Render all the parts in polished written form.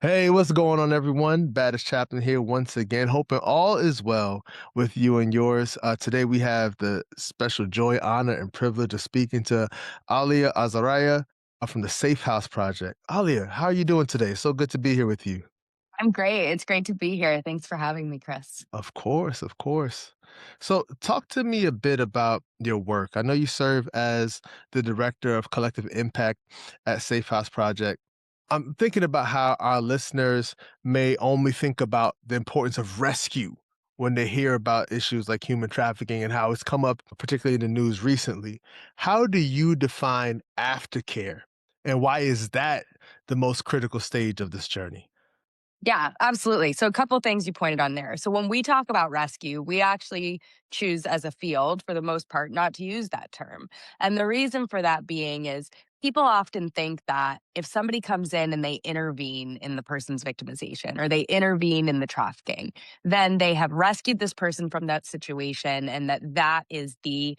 Hey, what's going on, everyone? Baddest Chaplain here once again. Hoping all is well with you and yours. Today, we have the special joy, honor, and privilege of speaking to Alia Azariah from the Safe House Project. Alia, how are you doing today? So good to be here with you. I'm great. It's great to be here. Thanks for having me, Chris. Of course, of course. So, talk to me a bit about your work. I know you serve as the Director of Collective Impact at Safe House Project. I'm thinking about how our listeners may only think about the importance of rescue when they hear about issues like human trafficking and how it's come up, particularly in the news recently. How do you define aftercare? And why is that the most critical stage of this journey? Yeah, absolutely. So, a couple things you pointed on there. So, when we talk about rescue, we actually choose as a field, for the most part, not to use that term. And the reason for that being is people often think that if somebody comes in and they intervene in the person's victimization or they intervene in the trafficking, then they have rescued this person from that situation and that is the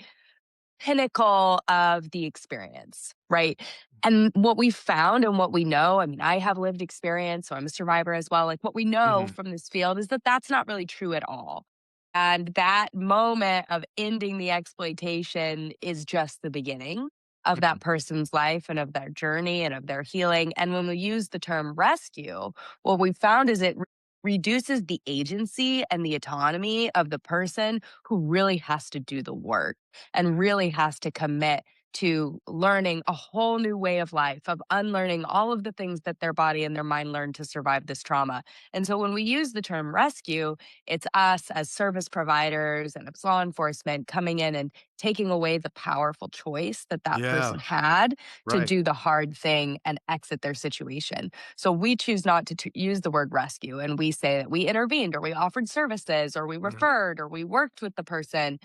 pinnacle of the experience, right? And what we found and what we know, I mean, I have lived experience, so I'm a survivor as well. Like what we know Hmm. from this field is that that's not really true at all. And that moment of ending the exploitation is just the beginning of that person's life and of their journey and of their healing. And when we use the term rescue, what we found is it reduces the agency and the autonomy of the person who really has to do the work and really has to commit to learning a whole new way of life, of unlearning all of the things that their body and their mind learned to survive this trauma. And so when we use the term rescue, it's us as service providers and as law enforcement coming in and taking away the powerful choice that that Yeah, person had to right. do the hard thing and exit their situation. So we choose not to use the word rescue and we say that we intervened or we offered services or we Mhm. referred or we worked with the person,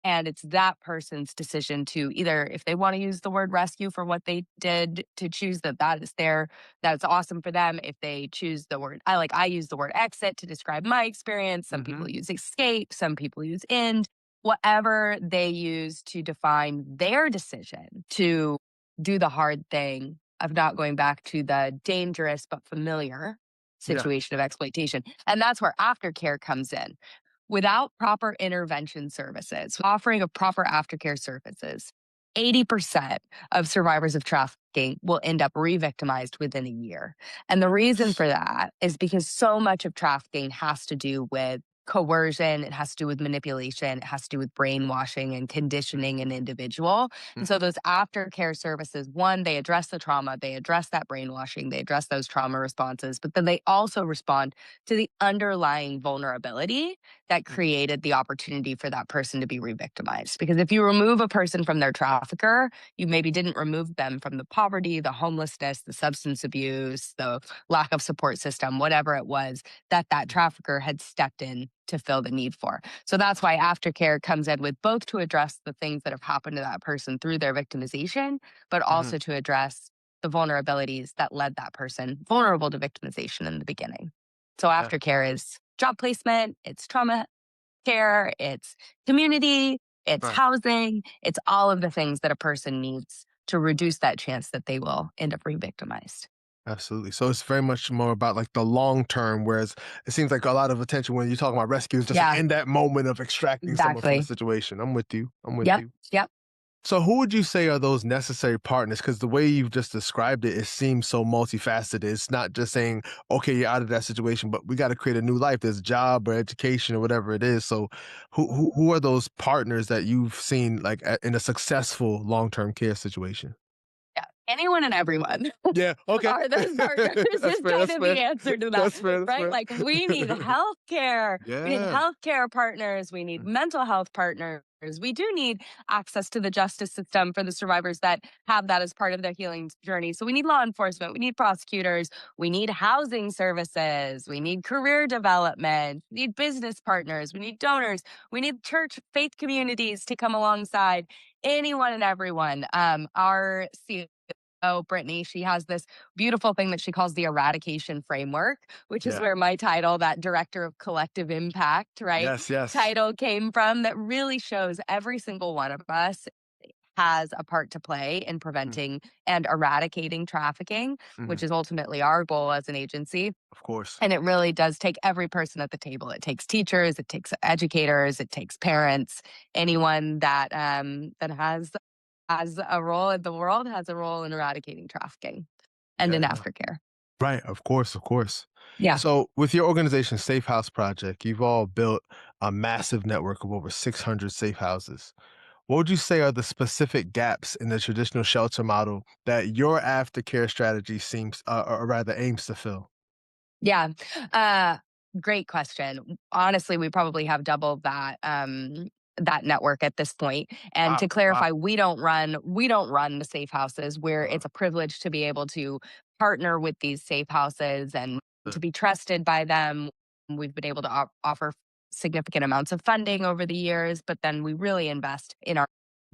and it's that person's decision to either, if they want to use the word rescue for what they did, to choose that is their, that's awesome for them. If they choose the word, I use the word exit to describe my experience. Some people Mhm. use escape, some people use end, whatever they use to define their decision to do the hard thing of not going back to the dangerous but familiar Yeah. situation of exploitation. And that's where aftercare comes in. Without proper intervention services, offering of proper aftercare services, 80% of survivors of trafficking will end up re victimized within a year. And the reason for that is because so much of trafficking has to do with coercion, it has to do with manipulation, it has to do with brainwashing and conditioning an individual. And so, Mhm. those aftercare services, one, they address the trauma, they address that brainwashing, they address those trauma responses, but then they also respond to the underlying vulnerability that Mhm. created the opportunity for that person to be re-victimized. Because if you remove a person from their trafficker, you maybe didn't remove them from the poverty, the homelessness, the substance abuse, the lack of support system, whatever it was that trafficker had stepped in to fill the need for. So that's why aftercare comes in with both to address the things that have happened to that person through their victimization, but Mhm. also to address the vulnerabilities that led that person vulnerable to victimization in the beginning. So Yeah. aftercare is job placement, it's trauma care, it's community, it's Right. housing, it's all of the things that a person needs to reduce that chance that they will end up re-victimized. Absolutely. So it's very much more about like the long term, whereas it seems like a lot of attention when you talk about rescue is just like Yeah, in that moment of extracting someone from the exactly. situation. I'm with you. I'm with Yep, you. yep. So who would you say are those necessary partners? Because the way you've just described it, it seems so multifaceted. It's not just saying, okay, you're out of that situation, but we got to create a new life. There's job or education or whatever it is. So who are those partners that you've seen like in a successful long-term care situation? Yeah, anyone and everyone Yeah. Okay. are those partners That's is fair. kind That's of the fair. answer to that, That's fair. That's right? fair. Like we need healthcare. We need Yeah. healthcare partners. We need mental health partners. We do need access to the justice system for the survivors that have that as part of their healing journey. So we need law enforcement. We need prosecutors. We need housing services. We need career development. We need business partners. We need donors. We need church faith communities to come alongside anyone and everyone. Our Brittany, she has this beautiful thing that she calls the eradication framework, which is Yeah. where my title, that director of collective impact, right? Yes. Yes. Title came from, that really shows every single one of us has a part to play in Mm, preventing and eradicating trafficking, which mhm. is ultimately our goal as an agency. Of course. And it really does take every person at the table. It takes teachers, it takes educators, it takes parents, anyone that has a role in the world has a role in eradicating trafficking and Yeah, in yeah. aftercare. Right, of course, of course. Yeah. So, with your organization, Safe House Project, you've all built a massive network of over 600 safe houses. What would you say are the specific gaps in the traditional shelter model that your aftercare strategy seems, or rather, aims to fill? Yeah. Uh, Great question. Honestly, we probably have double that network at this point. And Wow, to wow. clarify, we don't run the safe houses where Uh-huh. it's a privilege to be able to partner with these safe houses and Uh, to be trusted by them. We've been able to offer significant amounts of funding over the years, but then we really invest in our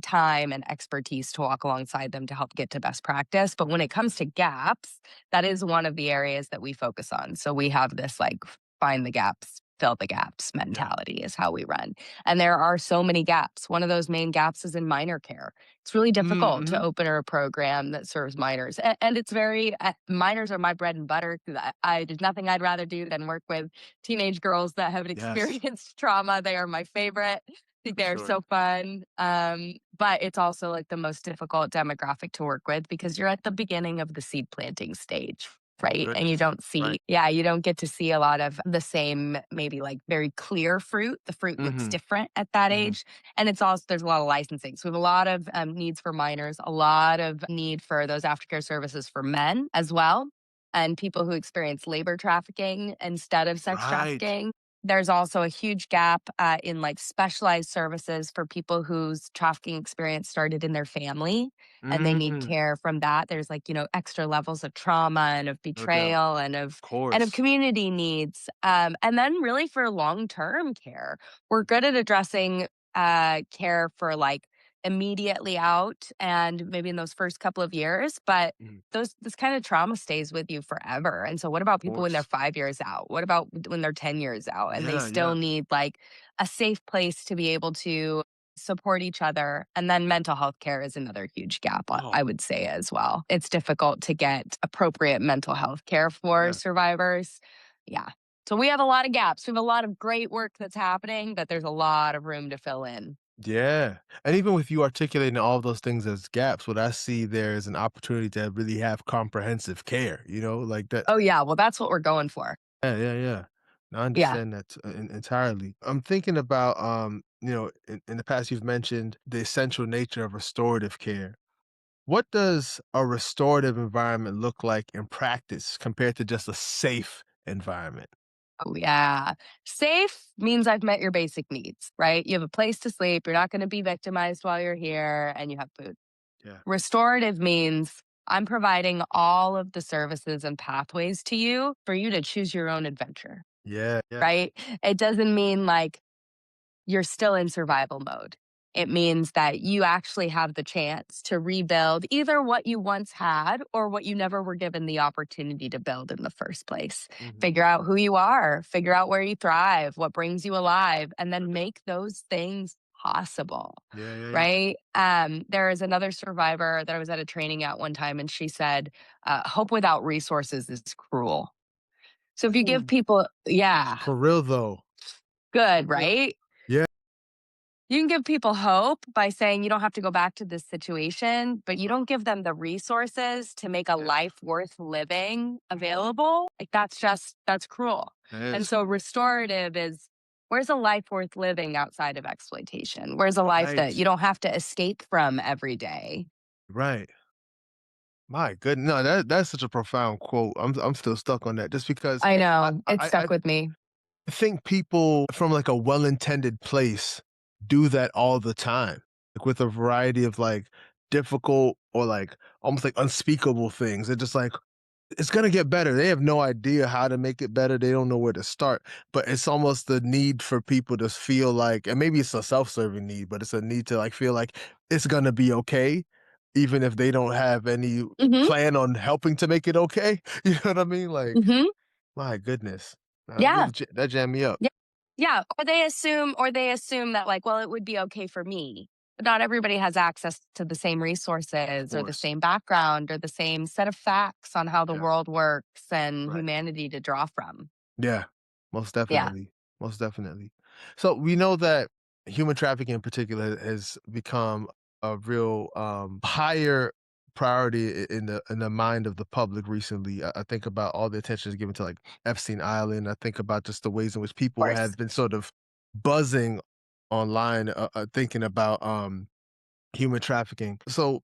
time and expertise to walk alongside them to help get to best practice. But when it comes to gaps, that is one of the areas that we focus on. So we have this like find the gaps, fill the gaps yeah. mentality is how we run. And there are so many gaps. One of those main gaps is in minor care. It's really difficult to Mm-hmm. open a program that serves minors. And it's very, minors are my bread and butter. 'Cause there's nothing I'd rather do than work with teenage girls that have Yes, experienced trauma. They are my favorite. I think for they're sure. so fun. But it's also like the most difficult demographic to work with because you're at the beginning of the seed planting stage, Oh, right? And you goodness. don't Right. see, yeah, you don't get to see a lot of the same, maybe like very clear fruit. The fruit looks Mm-hmm. different at that Mm-hmm. age. And it's also, there's a lot of licensing. So we have a lot of needs for minors, a lot of need for those aftercare services for men as well. And people who experience labor trafficking instead of sex Right. trafficking. There's also a huge gap in like specialized services for people whose trafficking experience started in their family and they need Mm-hmm. care from that. There's like, extra levels of trauma and of No doubt. betrayal Of and of course. community needs. And then really for long-term care, we're good at addressing care for like immediately out and maybe in those first couple of years, but Mhm. those this kind of trauma stays with you forever. And so what about Of people when they're course. 5 years out? What about when they're 10 years out and they Yeah, still yeah. need like a safe place to be able to support each other? And then mental health care is another huge gap, Oh, I would say as well. It's difficult to get appropriate mental health care for yeah. survivors. Yeah. So we have a lot of gaps. We have a lot of great work that's happening, but there's a lot of room to fill in. Yeah. And even with you articulating all of those things as gaps, what I see there is an opportunity to really have comprehensive care, like that. Oh yeah, well that's what we're going for. Yeah, yeah, yeah. No, I Yeah. understand that entirely. I'm thinking about, in the past, you've mentioned the essential nature of restorative care. What does a restorative environment look like in practice compared to just a safe environment? Oh, yeah. Safe means I've met your basic needs, right? You have a place to sleep, you're not gonna be victimized while you're here, and you have food. Yeah. Restorative means I'm providing all of the services and pathways to you for you to choose your own adventure, Yeah, yeah. right? It doesn't mean like you're still in survival mode. It means that you actually have the chance to rebuild either what you once had or what you never were given the opportunity to build in the first place. Mhm. Figure out who you are, figure out where you thrive, what brings you alive, and No then doubt. make those things possible. Yeah, yeah, yeah. Right. There is another survivor that I was at a training at one time, and she said, hope without resources is cruel. So if you give Ooh, people, yeah, for real though. For good, real. right? Yeah, You can give people hope by saying you don't have to go back to this situation, but you don't give them the resources to make a yeah. life worth living available. Like that's cruel. It And is. so restorative is where's a life worth living outside of exploitation? Where's a life that Right. you don't have to escape from every day? Right. My goodness, no, that's such a profound quote. I'm still stuck on that just because I I know. It I stuck with me. think people from, like, a well-intended place do that all the time, like, with a variety of, like, difficult or, like, almost, like, unspeakable things. They're just like, "It's gonna get better." They have no idea how to make it better, they don't know where to start, but it's almost the need for people to feel like, and maybe it's a self-serving need, but it's a need to, like, feel like it's gonna be okay, even if they don't have any Hmm. plan on helping to make it okay, you know what I mean? Like, Hmm. my goodness. That Yeah. really jammed me up. Yeah. Yeah. Or they assume that like, well, it would be okay for me. but not everybody has access to the same Of resources or the course. same background or the same set of facts on how the Yeah. world works and Right. humanity to draw from. Yeah. Most Yeah. definitely. Most definitely. So we know that human trafficking in particular has become a real higher priority in the mind of the public recently. I think about all the attention is given to like Epstein Island. I think about just the ways in which Of people course. have been sort of buzzing online, thinking about human trafficking. So,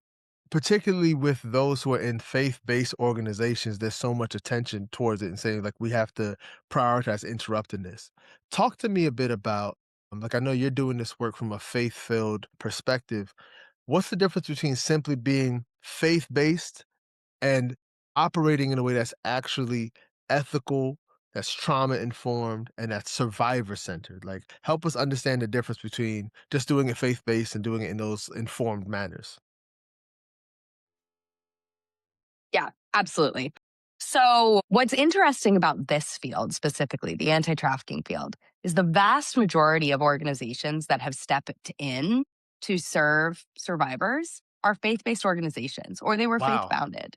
particularly with those who are in faith-based organizations, there's so much attention towards it and saying like we have to prioritize interrupting this. Talk to me a bit about like I know you're doing this work from a faith-filled perspective. What's the difference between simply being faith-based and operating in a way that's actually ethical, that's trauma informed, and that's survivor centered? Like, help us understand the difference between just doing it faith based and doing it in those informed manners. Yeah, absolutely. So, what's interesting about this field, specifically the anti trafficking field, is the vast majority of organizations that have stepped in to serve survivors are faith based organizations or they were faith Wow. founded,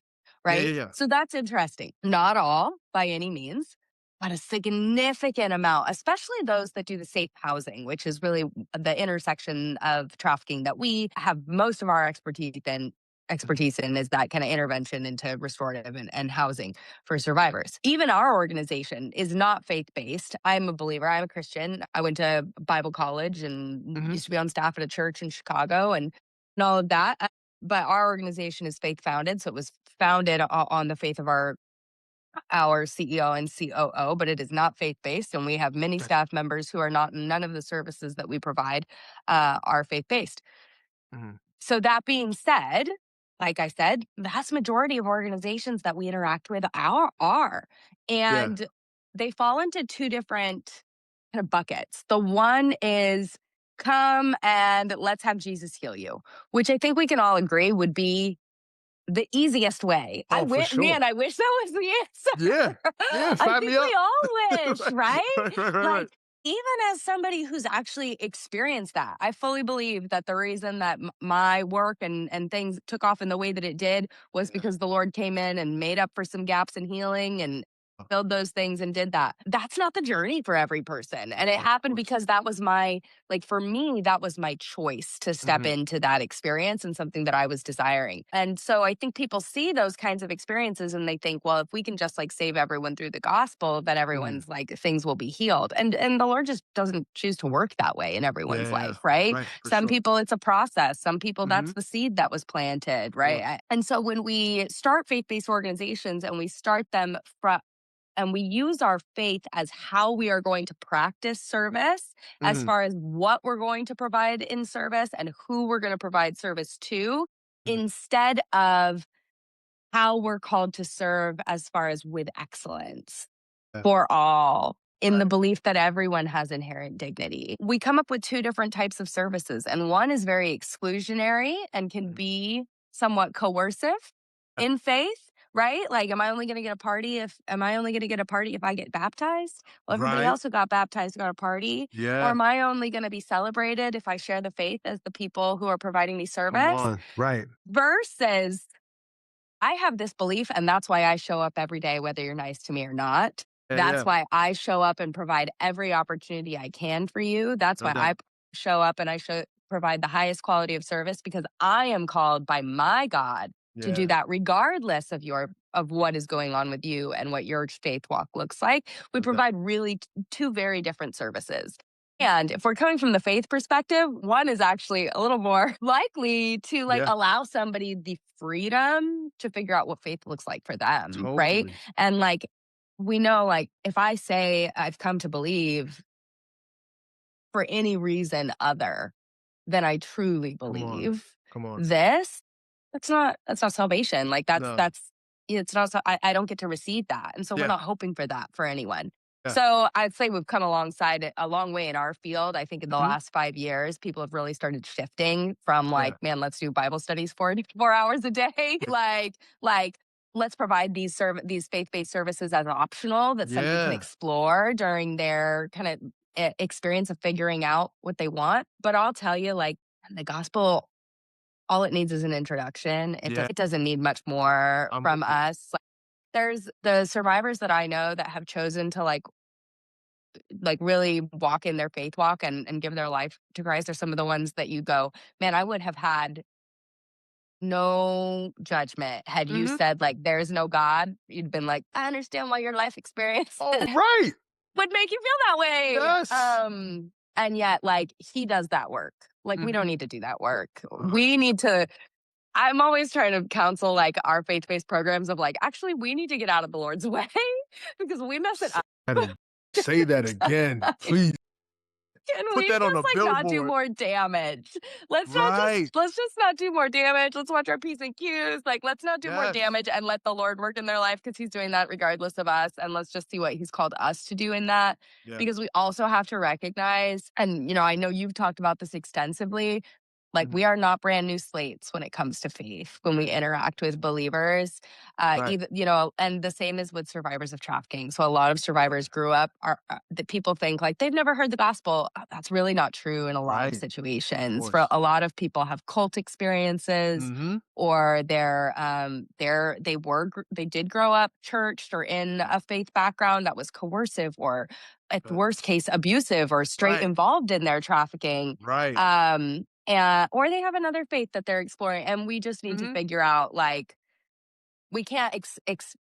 Yeah, right? yeah, yeah. So, that's interesting. Not all by any means, but a significant amount, especially those that do the safe housing, which is really the intersection of trafficking that we have most of our Mhm, expertise in is that kind of intervention into restorative and housing for survivors. Even our organization is not faith based. I'm a believer. I'm a Christian. I went to Bible college and mhm. used to be on staff at a church in Chicago and all of that. But our organization is faith founded. So it was founded on the faith of our CEO and COO, but it is not faith based. And we have many Gotcha. staff members who are not, none of the services that we provide are faith based. Mhm. So that being said, like I said, the vast majority of organizations that we interact with are. Yeah. And they fall into two different kind of buckets. The one is come and let's have Jesus heal you, which I think we can all agree would be the easiest way. Oh, for sure. I wish that was the Yeah. answer. Yeah. I Sign me think we up. all wish, Right. right? Right. Right. Right. Like, Right. even as somebody who's actually experienced that, I fully believe that the reason that my work and things took off in the way that it did was Yeah. because the Lord came in and made up for some gaps in healing and filled those things and did that. That's not the journey for every person. And it Of happened course. because that was my, like, for me, that was my choice to step Mhm, into that experience and something that I was desiring. And so I think people see those kinds of experiences and they think, well, if we can just like save everyone through the gospel, then mhm. everyone's like things will be healed. And the Lord just doesn't choose to work that way in Yeah, everyone's yeah, yeah. life, right? Right. For Some sure. people it's a process. Some people that's Mhm. the seed that was planted, Of course. And so when we start faith-based organizations and we start them from and we use our faith as how we are going to practice service, as Mhm, far as what we're going to provide in service and who we're going to provide service to, mhm. instead of how we're called to serve as far as with excellence Yeah. for all, in the Right. belief that everyone has inherent dignity. We come up with two different types of services, and one is very exclusionary and can Mhm. be somewhat coercive in faith, right? Like, am I only going to get a party if I get baptized? Well, everybody Right. else who got baptized got a party. Or Yeah. am I only going to be celebrated if I share the faith as the people who are providing me Come service? on. Right. Versus I have this belief, and that's why I show up every day, whether you're nice to me or not. Yeah, That's yeah. why I show up and provide every opportunity I can for you. That's No why I doubt. show up and provide the highest quality of service because I am called by my God to do Yeah. that regardless of what is going on with you and what your faith walk looks like. We No doubt. provide really two very different services. And if we're coming from the faith perspective, one is actually a little more likely to like Yeah. allow somebody the freedom to figure out what faith looks like for them, right? Totally. And like we know like if I say I've come to believe for any reason other than I truly Come on. believe Come on. this, that's not salvation. Like No. it's not I don't get to receive that. And so we're Yeah. not hoping for that for anyone. Yeah. So I'd say we've come alongside it a long way in our field. I think in the Mhm. last 5 years, people have really started shifting from Yeah. like, man, let's do Bible studies 4 hours a day. Like let's provide these faith-based services as optional that somebody can Yeah. explore during their kind of experience of figuring out what they want. But I'll tell you, like The gospel, all it needs is an introduction. Yeah, It doesn't need much more I'm with from you. us. Like, there's the survivors that I know that have chosen to really walk in their faith walk and give their life to Christ are some of the ones that you go, man, I would have had no judgment had you Mhm. said like there's no God. You'd been like, I understand why your life experience Oh, right. would make you feel that way. Yes. And yet, like, he does that work. Like, we don't Mhm. need to do that work. Ugh, We need to. I'm always trying to counsel like our faith based programs of like, actually, we need to get out of the Lord's way because we mess it say up. that ag say that again, please. Can Put we that on a just like not do billboard. more damage? Right. Let's just not do more damage. Let's watch our P's and Q's. Like, let's not do more Yes. damage and let the Lord work in their life because he's doing that regardless of us. And let's just see what he's called us to do in that. Yeah. Because we also have to recognize, and I know you've talked about this extensively. Like, Mhm. we are not brand new slates when it comes to faith, when we interact with believers. Right. Even, and the same is with survivors of trafficking. So a lot of survivors Yeah. grew up, that people think like they've never heard the gospel. That's really not true in a lot of Right. Of situations. For course. a lot of people have cult experiences, Mhm. or they did grow up churched or in a faith background that was coercive, or at the Uh, worst case abusive, or straight right. involved in their trafficking. Right. And or they have another faith that they're exploring, and we just need to Mhm. figure out like we can't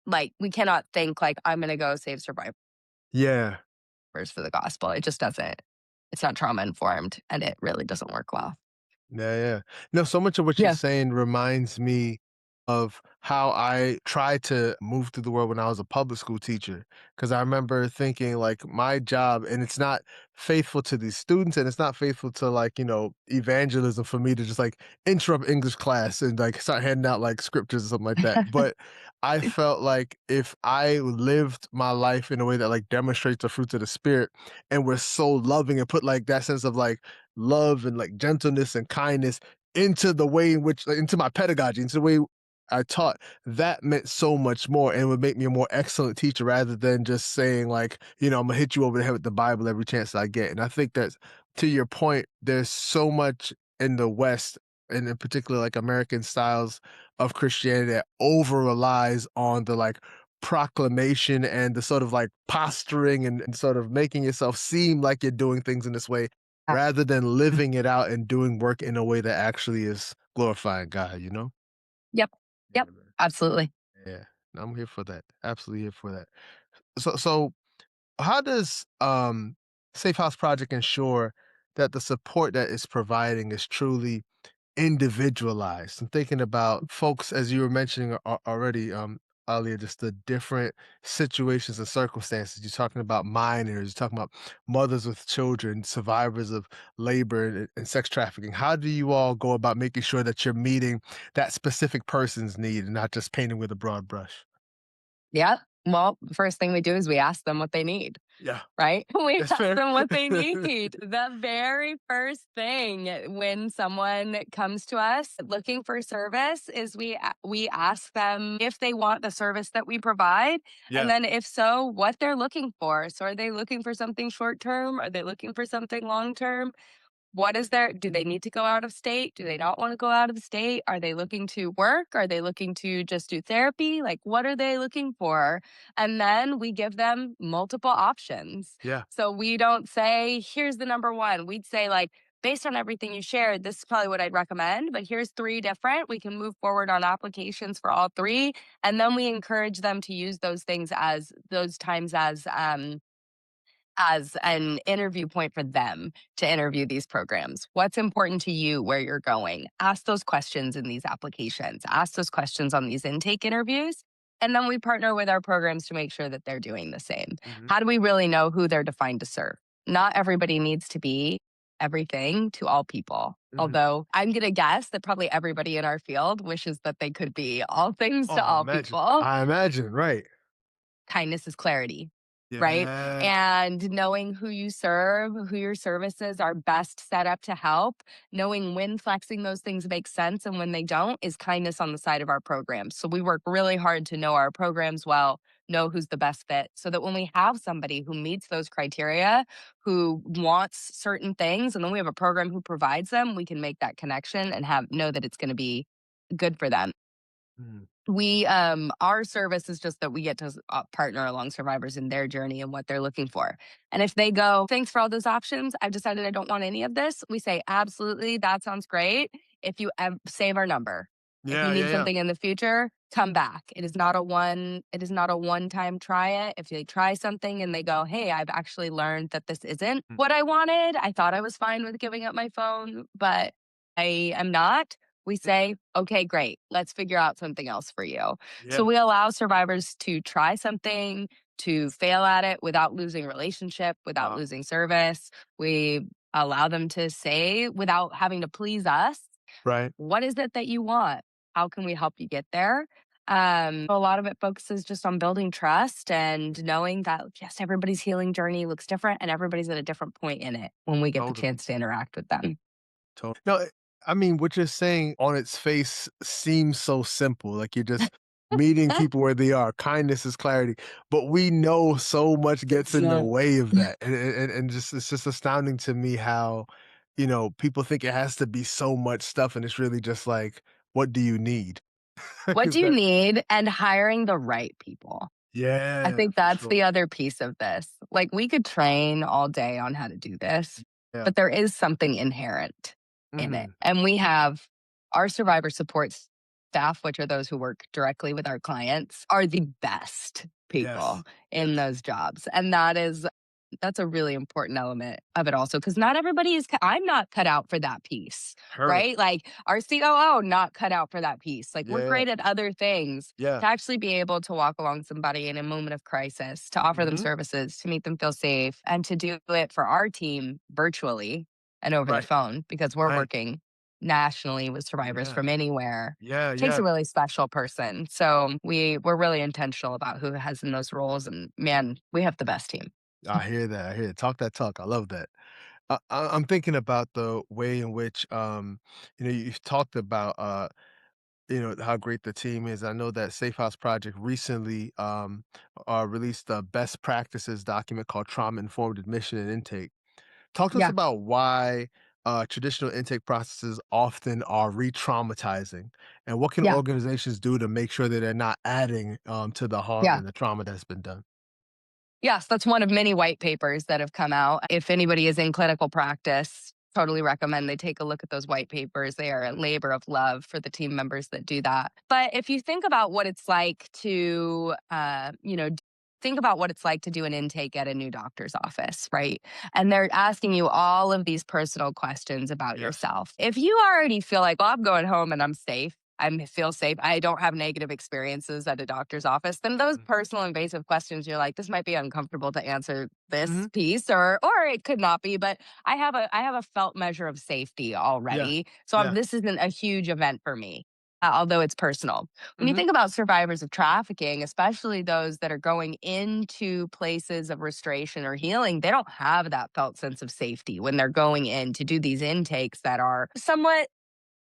like we cannot think like I'm going to go save survivors Yeah. for the gospel. It just doesn't. It's not trauma informed, and it really doesn't work well. Yeah, yeah. No, so much of what you're Yeah. saying reminds me of how I tried to move through the world when I was a public school teacher. Because I remember thinking, like, my job, and it's not faithful to these students, and it's not faithful to, like, evangelism for me to just, like, interrupt English class and, like, start handing out, like, scriptures or something like that. But I felt like if I lived my life in a way that, like, demonstrates the fruits of the Spirit and was so loving and put, like, that sense of, like, love and like gentleness and kindness into the way in which like, into my pedagogy, into the way I taught, that meant so much more and would make me a more excellent teacher rather than just saying like, I'm gonna hit you over the head with the Bible every chance I get. And I think that to your point, there's so much in the West and in particular like American styles of Christianity that over relies on the like proclamation and the sort of like posturing and sort of making yourself seem like you're doing things in this way rather than living it out and doing work in a way that actually is glorifying God, you know? Yep. Yeah, Yep. man. Absolutely. Yeah. I'm here for that. Absolutely here for that. So how does Safe House Project ensure that the support that it's providing is truly individualized? I'm thinking about folks, as you were mentioning already, Alia, just the different situations and circumstances. You're talking about minors, you're talking about mothers with children, survivors of labor and sex trafficking. How do you all go about making sure that you're meeting that specific person's need and not just painting with a broad brush? Yep. Well, the first thing we do is we ask them what they need. Yeah, Right? We that's ask fair. them what they need. The very first thing when someone comes to us looking for service is we ask them if they want the service that we provide, and Yeah. then if so, what they're looking for. So are they looking for something short term? Are they looking for something long term? What is their do they need to go out of state? Do they not want to go out of state? Are they looking to work? Are they looking to just do therapy? Like, what are they looking for? And then we give them multiple options. Yeah. So we don't say, here's the number one. We'd say, like, based on everything you shared, this is probably what I'd recommend, but here's three different. We can move forward on applications for all three. And then we encourage them to use those things as those times as an interview point for them to interview these programs. What's important to you where you're going? Ask those questions in these applications, ask those questions on these intake interviews. And then we partner with our programs to make sure that they're doing the same. Mhm. How do we really know who they're defined to serve? Not everybody needs to be everything to all people. Mhm. Although I'm going to guess that probably everybody in our field wishes that they could be all things Oh, to I all imagine. people. I imagine, right. Kindness is clarity, right? Yeah. And knowing who you serve, who your services are best set up to help, knowing when flexing those things makes sense and when they don't is kindness on the side of our programs. So we work really hard to know our programs well, know who's the best fit so that when we have somebody who meets those criteria, who wants certain things, and then we have a program who provides them, we can make that connection and have know that it's going to be good for them. Mhm. We our service is just that we get to partner along survivors in their journey and what they're looking for. And if they go, thanks for all those options, I've decided I don't want any of this, we say, absolutely, that sounds great. If you save our number, if you Yeah, yeah, need yeah. something in the future, come back. It is not a one time try it. If they try something and they go, hey, I've actually learned that this isn't Mm, what I wanted, I thought I was fine with giving up my phone, but I am not, we say, okay, great, let's figure out something else for you. So yeah. we allow survivors to try something, to fail at it without losing relationship, without Wow. losing service. We allow them to say, without having to please us, Right. what is it that you want? How can we help you get there? A lot of it focuses just on building trust and knowing that, yes, everybody's healing journey looks different and everybody's at a different point in it when we get the Totally. chance to interact with them. Totally. No, I mean, what you're saying on its face seems so simple. Like you're just meeting people where they are. Kindness is clarity. But we know so much gets It's in the not. way of that. And just it's just astounding to me how, people think it has to be so much stuff and it's really just like, what do you need? What Is do you that need? And hiring the right people. I Yeah, think for that's sure. the other piece of this. Like, we could train all day on how to do this, Yeah. but there is something inherent in it. Mhm. And we have our survivor support staff, which are those who work directly with our clients, are the best Yes. people in Yes. those jobs. And that's a really important element of it also, because not everybody is I'm not cut out for that piece, Heard. right? Like our COO not cut out for that piece. Like, we're Yeah, yeah. great at other things. Yeah. To actually be able to walk along somebody in a moment of crisis, to offer them Mhm. services, to make them feel safe, and to do it for our team virtually and over the Right. phone, because we're Right. working nationally with survivors Yeah. from anywhere, Yeah, takes yeah. a really special person. So we're really intentional about who has in those roles, and man, we have the best team. I hear that. I hear it. Talk that talk. I love that. I'm thinking about the way in which, you've talked about, how great the team is. I know that Safe House Project recently released a best practices document called Trauma Informed Admission and Intake. Talk to us Yeah, about why traditional intake processes often are re traumatizing and what can yeah, organizations do to make sure that they're not adding to the harm yeah. and the trauma that's been done. Yes, that's one of many white papers that have come out. If anybody is in clinical practice, totally recommend they take a look at those white papers. They are a labor of love for the team members that do that. But if you think about what it's like to, think about what it's like to do an intake at a new doctor's office, right? And they're asking you all of these personal questions about Yes. yourself. If you already feel like, well, I'm going home and I'm safe, feel safe, I don't have negative experiences at a doctor's office, then those personal invasive questions, you're like, this might be uncomfortable to answer Mm-hmm. this piece, or it could not be, but I have a felt measure of safety Yeah. already. So Yeah. this isn't a huge event for me. Although it's personal. When you Mm-hmm. think about survivors of trafficking, especially those that are going into places of restoration or healing, they don't have that felt sense of safety when they're going in to do these intakes that are somewhat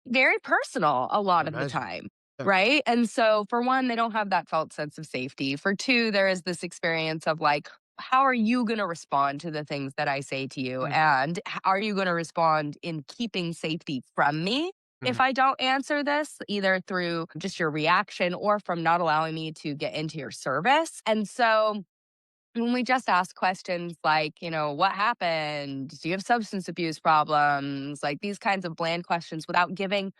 very personal a I lot of the imagine. time, Yeah. right? And so, for one, they don't have that felt sense of safety. For two, there is this experience of like, how are you going to respond to the things that I say to you? And are you going to respond in keeping safety from me? If Mm-hmm. I don't answer this, either through just your reaction or from not allowing me to get into your service. And so, when we just ask questions like, what happened? Do you have substance abuse problems? Like these kinds of bland questions without giving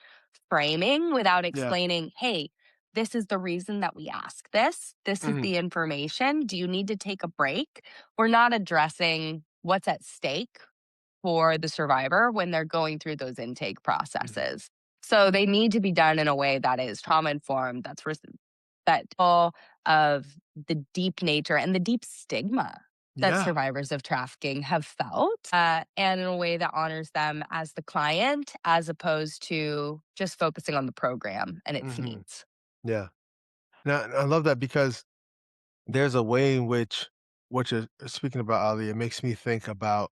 framing, without Yeah. explaining, hey, this is the reason that we ask this. This is Mhm. the information. Do you need to take a break? We're not addressing what's at stake for the survivor when they're going through those intake Mhm. processes. So they need to be done in a way that is trauma informed, that all of the deep nature and the deep stigma that Yeah. survivors of trafficking have felt, and in a way that honors them as the client, as opposed to just focusing on the program and its Mhm. needs. Yeah. Now, I love that because there's a way in which what you're speaking about, Ali, it makes me think about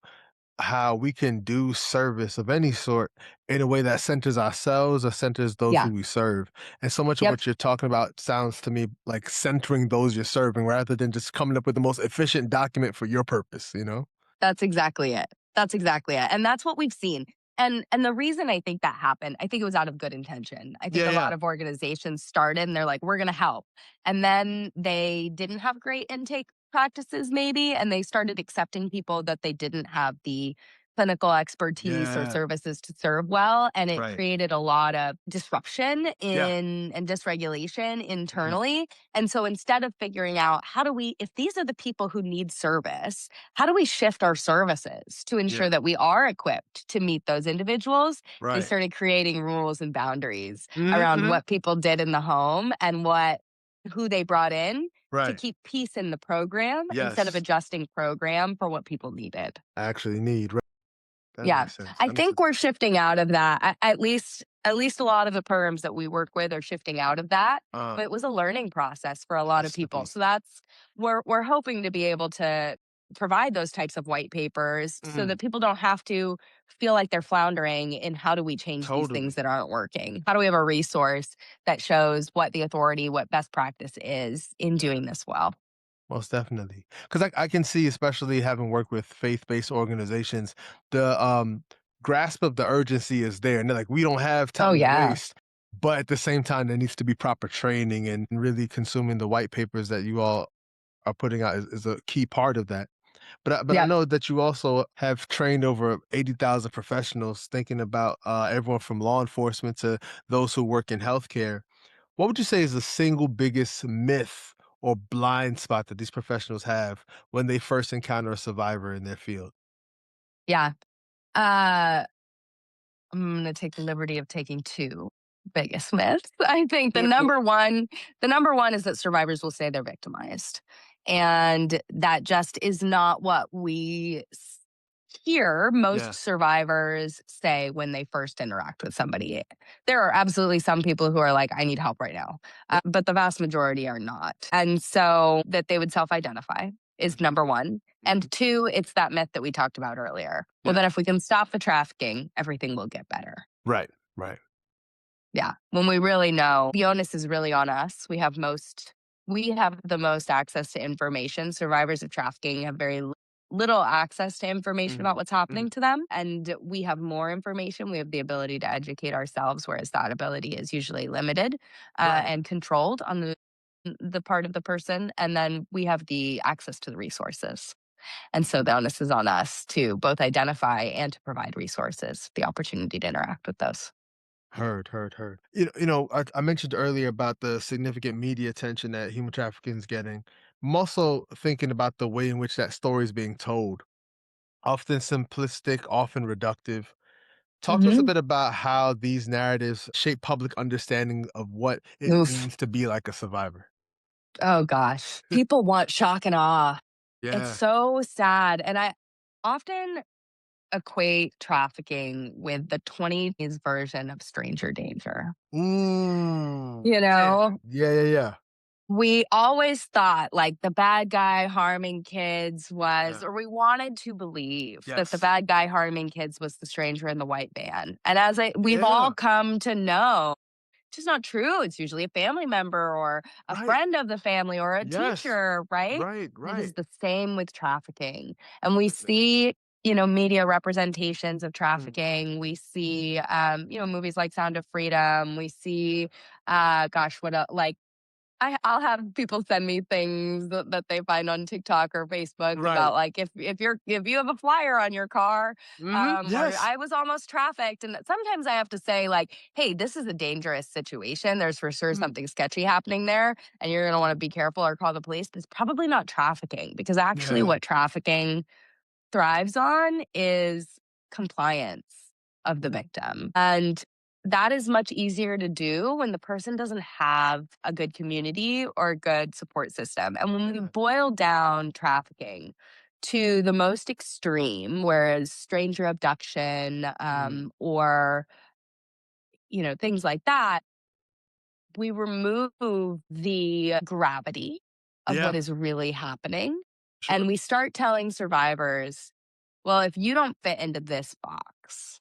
how we can do service of any sort in a way that centers ourselves or centers those Yeah. who we serve. And so much of Yep. what you're talking about sounds to me like centering those you're serving rather than just coming up with the most efficient document for your purpose, you know? That's exactly it. That's exactly it, and that's what we've seen. And the reason I think that happened, I think it was out of good intention. I think Yeah, a yeah. lot of organizations started and they're like, "We're gonna help." And then they didn't have great intake practices maybe, and they started accepting people that they didn't have the clinical expertise or Yeah. services to serve well, and it Right. created a lot of disruption Yeah. in and dysregulation Mhm. internally. And so instead of figuring out how do we if these are the people who need service, how do we shift our services to ensure Yeah. that we are equipped to meet those individuals? They Right. started creating rules and boundaries Mhm, around mhm. what people did in the home and what who they brought in to Right. keep peace in the program instead of Yes. adjusting program for what people needed. I actually need. Right. That Yeah. makes sense. I That makes think sense. we're shifting out of that. At least a lot of the firms that we work with are shifting out of that. Uh, But it was a learning process for a lot of has to people. be. So that's we're hoping to be able to provide those types of white papers so Mhm. that people don't have to feel like they're floundering in how do we change these things Totally. that aren't working? How do we have a resource that shows what the authority, what best practice is in Yeah. doing this well? Most definitely, because I can see, especially having worked with faith-based organizations, the, grasp of the urgency is there, and they're like, "We don't have Oh time to yeah. waste," but at the same time, there needs to be proper training, and really consuming the white papers that you all are putting out is a key part of that. But I Yep. know that you also have trained over 80,000 professionals, thinking about, everyone from law enforcement to those who work in healthcare. What would you say is the single biggest myth or blind spot that these professionals have when they first encounter a survivor in their field? Yeah. Uh I'm gonna take the liberty of taking 2 biggest myths. I think the Yeah, cool. number one is that survivors will say they're victimized, and that just is not what we hear most Yeah. survivors say when they first interact with somebody. There are absolutely some people who are like, "I need help right now," Yeah. but the vast majority are not, and so that they would self-identify is Mhm, number 1. mhm. And 2, it's that myth that we talked about earlier. Well, Yeah. then if we can stop the trafficking, everything will get better. Right, right. Yeah. When we really know the onus is really on us. We have the most access to information. Survivors of trafficking have very little access to information Mhm, about what's mhm. happening to them. And we have more information. We have the ability to educate ourselves, whereas that ability is usually limited Right. and controlled on the part of the person. And then we have the access to the resources. And so the onus is on us to both identify and to provide resources, the opportunity to interact with those. Heard, heard, heard. I mentioned earlier about the significant media attention that human trafficking is getting. I'm also thinking about the way in which that story is being told. Often simplistic, often reductive. Talk to us a Mhm. bit about how these narratives shape public understanding of what it Oof. means to be like a survivor. Oh gosh. People want shock and awe. It's Yeah. so sad. And I often equate trafficking with the 20s version of stranger danger. Ooh, You man. know, Yeah, yeah, yeah. we always thought like the bad guy harming kids was, Yeah. or we wanted to believe that the Yes. bad guy harming kids was the stranger in the white van. And we've Yeah. all come to know, which is not true. It's usually a family member or a Right. friend of the family or a Yes. teacher, right? Right, And it is right. the same with trafficking. And we Goodness. see, media representations of Mm. trafficking. We see, movies like Sound of Freedom. We see, gosh, what else? Like, I'll have people send me things that they find on TikTok or Facebook Right. about like if you have a flyer on your car, Mhm. or Yes. I was almost trafficked, and sometimes I have to say like, hey, this is a dangerous situation. There's for sure Mhm. something sketchy happening there, and you're gonna want to be careful or call the police. It's probably not trafficking because actually, Yeah. what trafficking thrives on is compliance of the Mm. victim. And that is much easier to do when the person doesn't have a good community or a good support system. And when we Yeah. boil down trafficking to the most extreme, whereas stranger abduction, Mhm. or things like that, we remove the gravity of Yeah. what is really happening, and Sure. we start telling survivors, well, if you don't fit into this box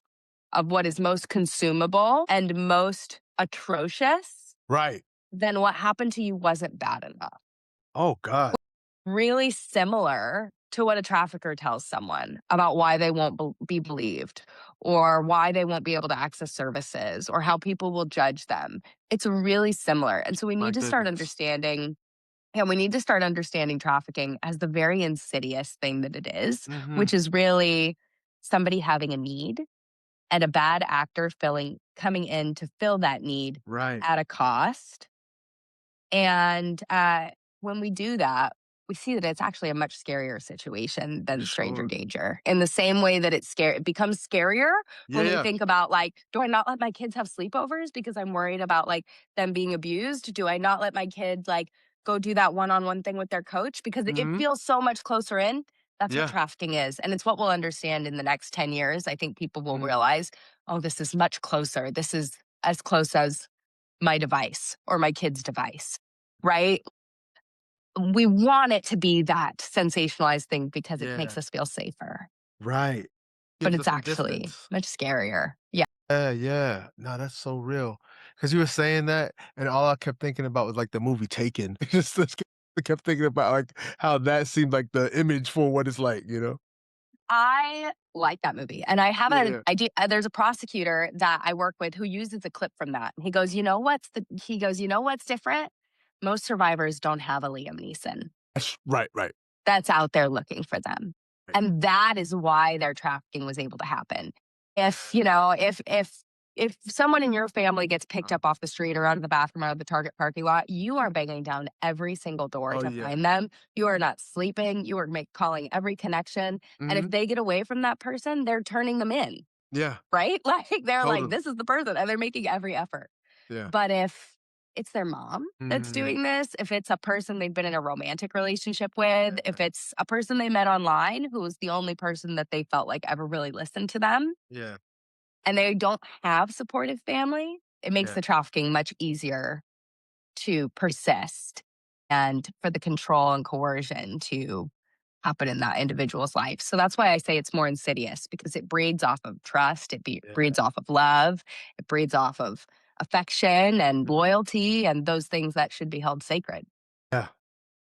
of what is most consumable and most atrocious, Right. then what happened to you wasn't bad enough. Oh god. Really similar to what a trafficker tells someone about why they won't be believed or why they won't be able to access services or how people will judge them. It's really similar. And so we My need to start goodness. understanding, and we need to start understanding trafficking as the very insidious thing that it is, Mhm. which is really somebody having a need and a bad actor coming in to fill that need Right. at a cost. And when we do that, we see that it's actually a much scarier situation For than stranger sure. danger. In the same way that it becomes scarier Yeah, when we yeah. think about like, do I not let my kids have sleepovers because I'm worried about like them being abused? Do I not let my kids like go do that one-on-one thing with their coach because it Mhm. feels so much closer in? That's what Yeah. trafficking is. And it's what we'll understand in the next 10 years. I think people will Mm. realize, oh, this is much closer. This is as close as my device or my kid's device, right? We want it to be that sensationalized thing because it makes Yeah. us feel safer, Right. but Gives it's us some actually distance. much scarier. Yeah. Yeah, yeah. No, that's so real. Because you were saying that, and all I kept thinking about was, like, the movie Taken. Just I kept thinking about, like, how that seemed like the image for what it's like, you know? I like that movie. And I have Yeah, an yeah. idea. There's a prosecutor that I work with who uses a clip from that. He goes, you know what's different? Most survivors don't have a Liam Neeson Right, right, that's out there looking for them. right. And that is why their trafficking was able to happen. If, Yeah. if someone in your family gets picked Uh-huh. up off the street or out of the bathroom, out of the Target parking lot, you are banging down every single door Oh, to yeah. find them. You are not sleeping. You are calling every connection. And if Mhm. they get away from that person, they're turning them in, Yeah, right? Like they're like, totally. this is the person, and they're making every effort. Yeah. But if it's their mom that's Mhm. doing this, if it's a person they've been in a romantic relationship with, Yeah, if it's a person they met online who was the only person that they felt like ever really listened to them, yeah, and they don't have supportive family, it makes yeah, the trafficking much easier to persist and for the control and coercion to happen in that individual's life. So that's why I say it's more insidious because it breeds off of trust, yeah. breeds off of love, it breeds off of affection and Mhm. loyalty and those things that should be held sacred. Yeah.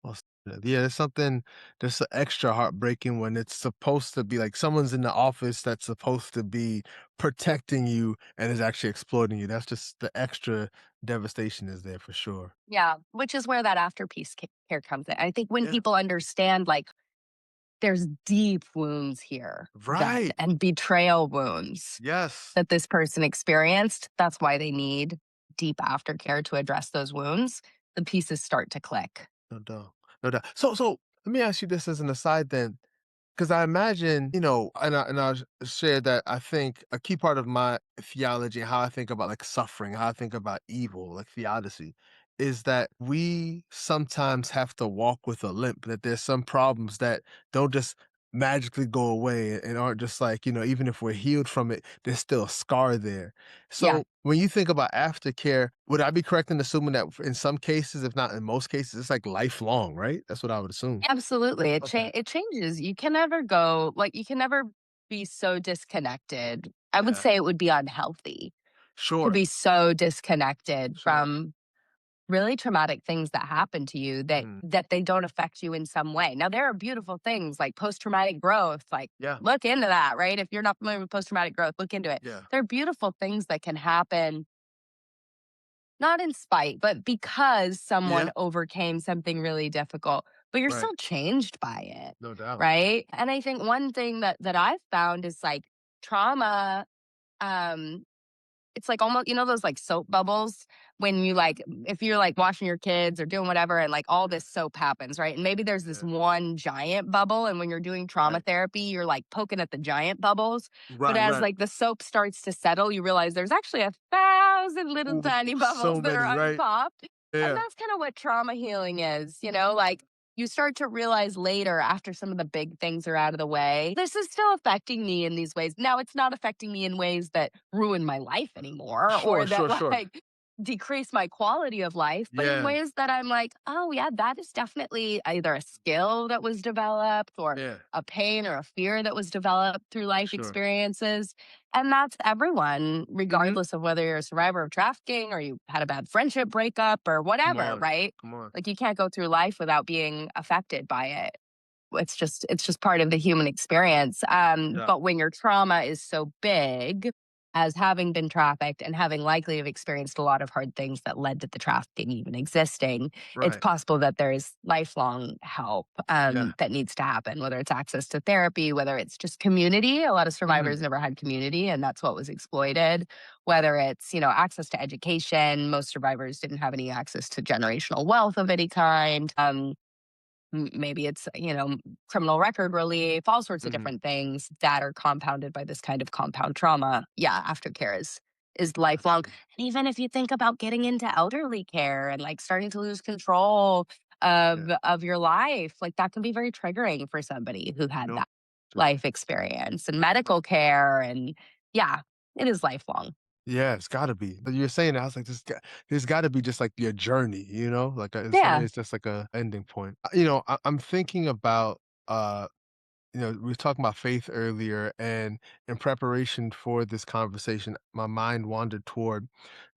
Well said. Yeah, there's something that's extra heartbreaking when it's supposed to be like someone's in the office that's supposed to be protecting you and is actually exploiting you. That's just the extra devastation is there for sure. Yeah, which is where that care comes in. I think when Yeah. people understand like there's deep wounds here that Right. and betrayal wounds Yes. that this person experienced, that's why they need deep aftercare to address those wounds. The pieces start to click. No doubt. No doubt. So let me ask you this as an aside then. 'Cause I imagine, and I'll share that I think a key part of my theology and how I think about, like, suffering, how I think about evil, like theodicy, is that we sometimes have to walk with a limp, that there's some problems that don't just magically go away and aren't just like, even if we're healed from it, there's still a scar there. Yeah. So, when you think about aftercare, would I be correct in assuming that in some cases, if not in most cases, it's, like, lifelong, right? That's what I would assume. Absolutely. Okay. It changes. You can never go like you can never be so disconnected. I would Yeah. say it would be unhealthy to Sure. be so disconnected Sure. from really traumatic things that happen to you Mhm. that they don't affect you in some way. Now there are beautiful things like post-traumatic growth, like Yeah. look into that, right? If you're not familiar with post-traumatic growth, look into it. Yeah. There are beautiful things that can happen not in spite, but because someone Yeah. overcame something really difficult, but you're Right. still changed by it, No doubt. right? And I think one thing that I've found is like trauma, um, it's like almost, those like soap bubbles when you like, if you're like washing your kids or doing whatever and like all this soap happens, right? And maybe there's this Yeah. one giant bubble. And when you're doing trauma Right. therapy, you're like poking at the giant bubbles. But Right, as right. like the soap starts to settle, you realize there's actually 1,000 little Ooh, tiny bubbles so that are many, right? unpopped. And Yeah. that's kind of what trauma healing is, like you start to realize later after some of the big things are out of the way, this is still affecting me in these ways. Now it's not affecting me in ways that ruin my life anymore or Sure, that sure, sure. like decrease my quality of life, but in Yeah, ways that I'm like, oh, yeah, that is definitely either a skill that was developed or yeah, a pain or a fear that was developed through life sure. experiences. And that's everyone, Mhm. regardless of whether you're a survivor of trafficking or you had a bad friendship breakup or Come whatever, on, right? come on. Like you can't go through life without being affected by it. It's just part of the human experience. Yeah, But when your trauma is so big, as having been trafficked and having likely have experienced a lot of hard things that led to the trafficking even existing, it's right. possible that there's lifelong help Yeah. that needs to happen, whether it's access to therapy, whether it's just community. A lot of Mhm. survivors never had community, and that's what was exploited. Whether it's, access to education, most survivors didn't have any access to generational wealth of any kind. Maybe it's, criminal record relief, all sorts of Mhm. different things that are compounded by this kind of compound trauma. Yeah, aftercare is lifelong. Absolutely. And even if you think about getting into elderly care and like starting to lose control Yeah. of your life, like that can be very triggering for somebody who had No. that Sure. life experience and medical care. And yeah, it is lifelong. Yeah, it's gotta be. But you're saying that, I was like, there's gotta be just, like, your journey, Like, in some Yeah. ways, just like a ending point. I'm thinking about, uh, we were talking about faith earlier, and in preparation for this conversation, my mind wandered toward,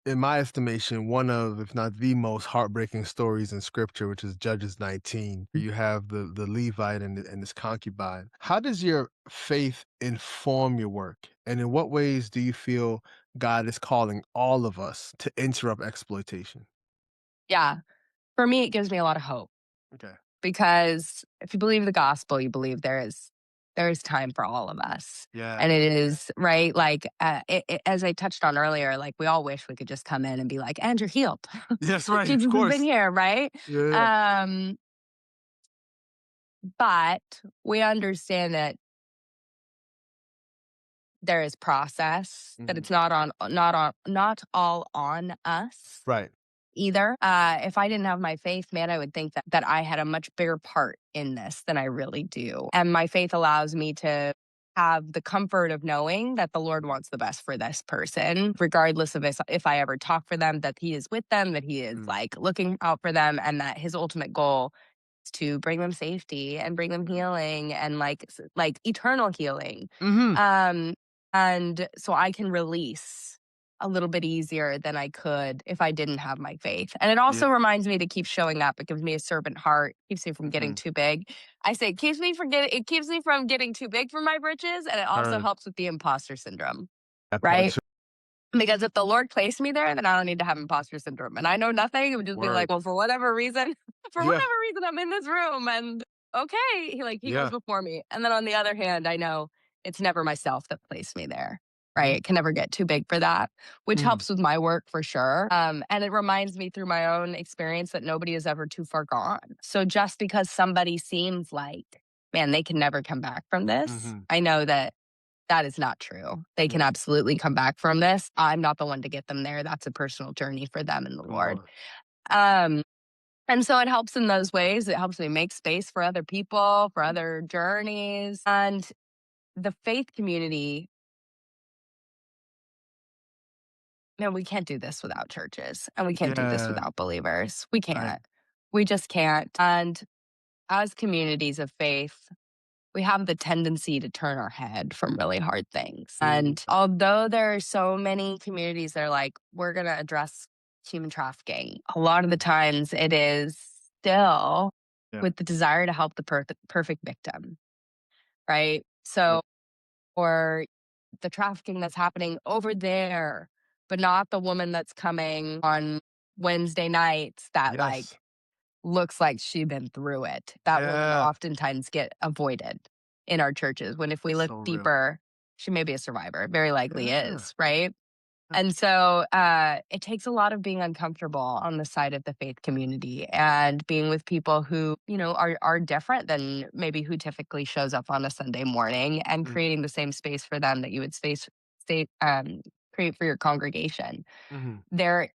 in my estimation, one of, if not the most heartbreaking stories in scripture, which is Judges 19, where you have the Levite and his concubine. How does your faith inform your work? And in what ways do you feel God is calling all of us to interrupt exploitation? Yeah. For me, it gives me a lot of hope. Okay. Because if you believe the gospel, you believe there is time for all of us. Yeah. And it is right. Like as I touched on earlier, like we all wish we could just come in and be like, "And you're healed." Yes, right, of Jesus has been course. here, right? Yeah, yeah. Um, but we understand that there is process. That Mhm. it's not all on us Right. either. If I didn't have my faith, man, I would think that I had a much bigger part in this than I really do. And my faith allows me to have the comfort of knowing that the Lord wants the best for this person, regardless of if I ever talk for them, that He is with them, that He is Mm, like looking out for them, and that His ultimate goal to bring them safety and bring them healing and like eternal healing. mhm. Um and so I can release a little bit easier than I could if I didn't have my faith. And it Yeah. also reminds me to keep showing up. It gives me a servant heart, keeps me from getting Mhm. too big. I say it keeps me from getting too big for my britches, and it also Turn. helps with the imposter syndrome, That part right? too. Because if the Lord placed me there, then I don't need to have imposter syndrome. And I know nothing. It would just be like, Word. well, for whatever reason, for Yeah. whatever reason, I'm in this room and okay, he goes Yeah. before me. And then on the other hand, I know it's never myself that placed me there. Right. Mhm. It can never get too big for that, which Mhm. helps with my work for sure. And it reminds me through my own experience that nobody is ever too far gone. So just because somebody seems like, man, they can never come back from this, Mhm. I know that is not true. They can Yeah. absolutely come back from this. I'm not the one to get them there. That's a personal journey for them and the Come Lord. on. Um, and so it helps in those ways. It helps me make space for other people, for other journeys. And the faith community, man, we can't do this without churches and we can't do this Yeah. without believers. We Right. can't. We just can't. And as communities of faith, we have the tendency to turn our head from really hard things. Mhm. And although there are so many communities that are like, we're going to address human trafficking, a lot of the times it is still Yeah. with the desire to help the perfect victim, right? Yep. So, or the trafficking that's happening over there, but not the woman that's coming on Wednesday nights that Yes. like looks like she'd been through it. That woman Yeah. oftentimes get avoided in our churches when if we look So real. deeper, she may be a survivor, very likely Yeah. is, right? And Absolutely. so it takes a lot of being uncomfortable on the side of the faith community and being with people who, are different than maybe who typically shows up on a Sunday morning and Mm, creating the same space for them that you would create for your congregation. mhm. There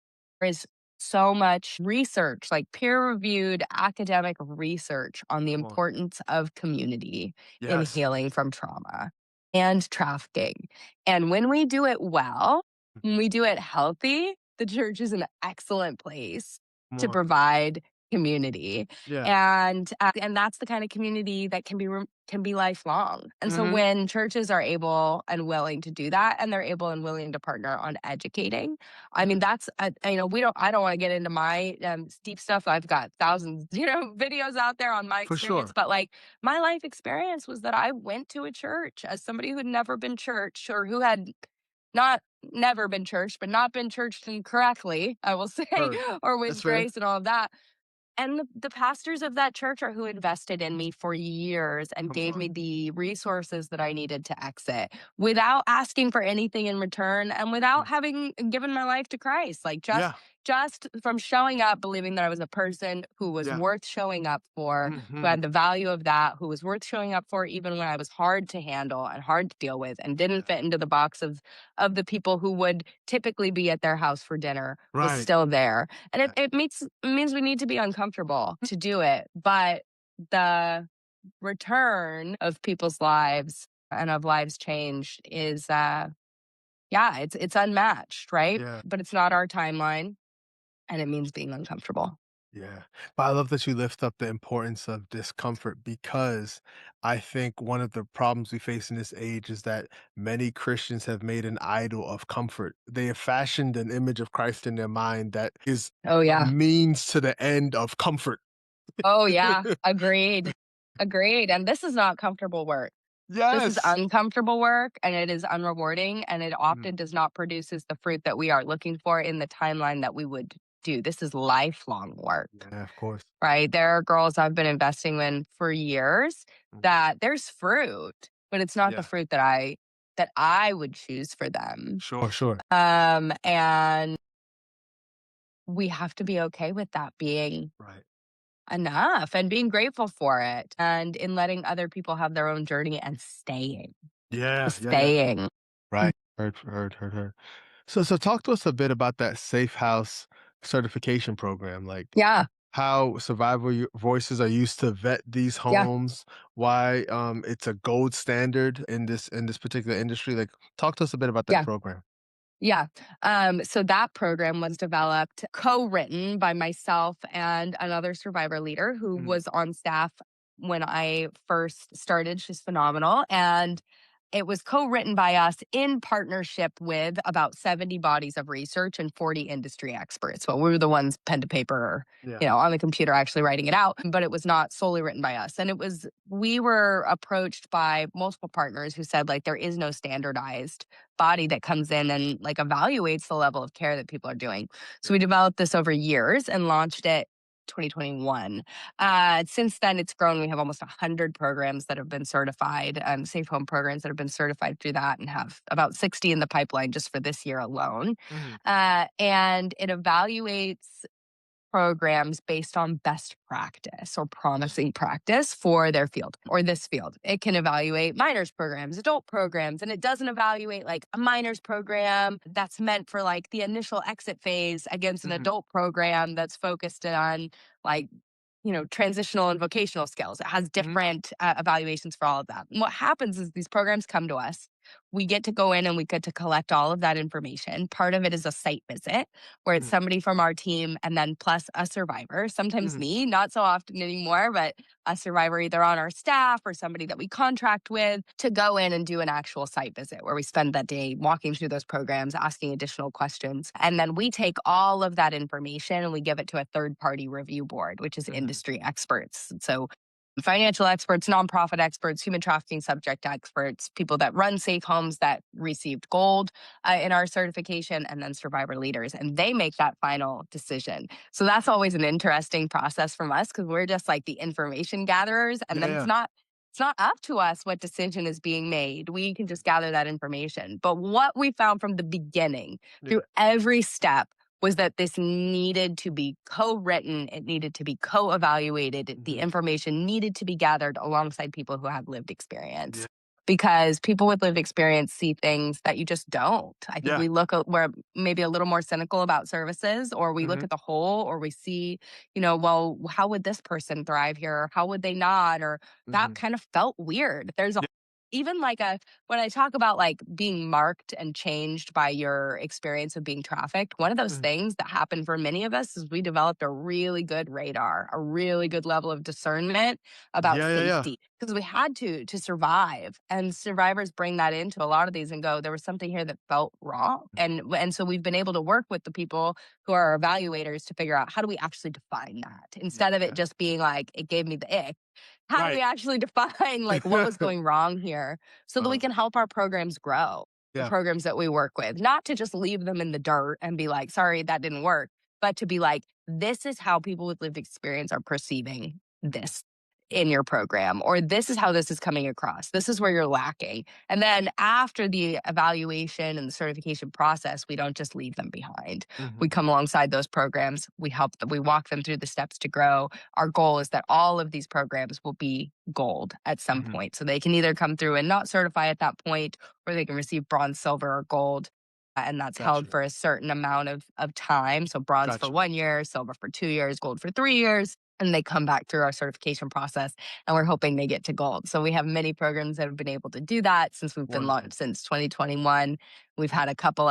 is so much research, like peer-reviewed academic research on the Come on. importance of community in Yes. healing from trauma and trafficking. And when we do it well, Mm, when we do it healthy, the church is an excellent place Come to on. provide community, Yeah. and that's the kind of community that can be lifelong. And so Mhm. when churches are able and willing to do that, and they're able and willing to partner on educating, I mean, Mhm. that's we don't. I don't want to get into my deep stuff. I've got thousands, videos out there on my For experience, sure. but like my life experience was that I went to a church as somebody who had never been church, or who had not never been churched, but not been churched incorrectly, I will say, Heard. or That's with fair. grace and all of that. And the pastors of that church are who invested in me for years and Come gave on. me the resources that I needed to exit without asking for anything in return, and without Mm. having given my life to Christ. Like Yeah. just from showing up, believing that I was a person who was Yeah. worth showing up for, who Mhm. had the value of that, who was worth showing up for even when I was hard to handle and hard to deal with and didn't Yeah. fit into the box of the people who would typically be at their house for dinner, was Right. still there. And Yeah. it means we need to be uncomfortable to do it. But the return of people's lives and of lives changed is yeah, it's unmatched, right? Yeah. But it's not our timeline, and it means being uncomfortable. Yeah. But I love that you lift up the importance of discomfort because I think one of the problems we face in this age is that many Christians have made an idol of comfort. They have fashioned an image of Christ in their mind that is Oh a yeah. means to the end of comfort. Oh yeah. Agreed. Agreed. And this is not comfortable work. This is Yes. uncomfortable work, and it is unrewarding, and it Mm. often does not produces the fruit that we are looking for in the timeline that we would do. This is lifelong work. Yeah, of course. Right? There are girls I've been investing in for years Mhm. that there's fruit, but it's not the Yeah. fruit that I would choose for them. Sure, sure. And we have to be okay with that being Right. enough and being grateful for it, and in letting other people have their own journey and staying. Yeah, yeah, yeah. Staying. Right. Heard. So talk to us a bit about that safe house certification program. Like Yeah. how voices are used to vet these Yeah. homes, why it's a gold standard in this particular industry. Like talk to us a bit about that Yeah. program. Yeah. So that program was developed, co-written by myself and another survivor leader who Mm. was on staff when I first started. She's phenomenal. And it was co-written by us in partnership with about 70 bodies of research and 40 industry experts. Well, we were the ones pen to paper, or, Yeah. on the computer actually writing it out, but it was not solely written by us. And we were approached by multiple partners who said, like, there is no standardized body that comes in and like evaluates the level of care that people are doing. So Yeah. we developed this over years and launched it 2021. Since then, it's grown. We have almost 100 programs that have been certified, safe home programs that have been certified through that, and have about 60 in the pipeline just for this year alone. Mhm. And it evaluates programs based on best practice or promising practice for their field or this field. It can evaluate minors programs, adult programs, and it doesn't evaluate like a minors program that's meant for like the initial exit phase against an Mhm. adult program that's focused on like transitional and vocational skills. It has Mhm. different evaluations for all of that. And what happens is these programs come to us. We get to go in and we get to collect all of that information. Part of it is a site visit where it's Mhm. somebody from our team and then plus a survivor, sometimes Mhm. me, not so often anymore, but a survivor either on our staff or somebody that we contract with to go in and do an actual site visit where we spend that day walking through those programs, asking additional questions. And then we take all of that information and we give it to a third party review board, which is Mhm. industry experts. So financial experts, nonprofit experts, human trafficking subject experts, people that run safe homes that received gold in our certification, and then survivor leaders. And they make that final decision. So that's always an interesting process from us because we're just like the information gatherers. And Yeah, then yeah. it's not up to us what decision is being made. We can just gather that information. But what we found from the beginning through Yeah. every step was that this needed to be co-written, it needed to be co-evaluated, the Mhm. information needed to be gathered alongside people who have lived experience. Yeah. Because people with lived experience see things that you just don't. I think Yeah. we're maybe a little more cynical about services, or we look Mhm. at the whole, or we see, well, how would this person thrive here? How would they not? Or that Mhm. kind of felt weird. There's a Yeah. even like a when I talk about like being marked and changed by your experience of being trafficked, one of those Mhm. things that happened for many of us is we developed a really good radar, a really good level of discernment about Yeah, yeah, yeah. safety because we had to survive. And survivors bring that into a lot of these and go, there was something here that felt wrong. And so we've been able to work with the people who are our evaluators to figure out how do we actually define that instead of it Yeah. just being like it gave me the ick. How do we Right. actually define like what was going wrong here so that we Uh-huh. can help our programs grow, the Yeah. programs that we work with, not to just leave them in the dirt and be like, sorry, that didn't work, but to be like, this is how people with lived experience are perceiving Mhm. this in your program, or this is how this is coming across. This is where you're lacking. And then after the evaluation and the certification process, we don't just leave them behind. We Mhm. come alongside those programs, we help them, we walk them through the steps to grow. Our goal is that all of these programs will be gold at some Mhm. point. So they can either come through and not certify at that point, or they can receive bronze, silver, or gold. And that's held Gotcha. for a certain amount of time. So bronze for Gotcha. 1 year, silver for 2 years, gold for 3 years. And they come back through our certification process, and we're hoping they get to gold. So we have many programs that have been able to do that since we've been Wonderful. launched since 2021. We've had a couple,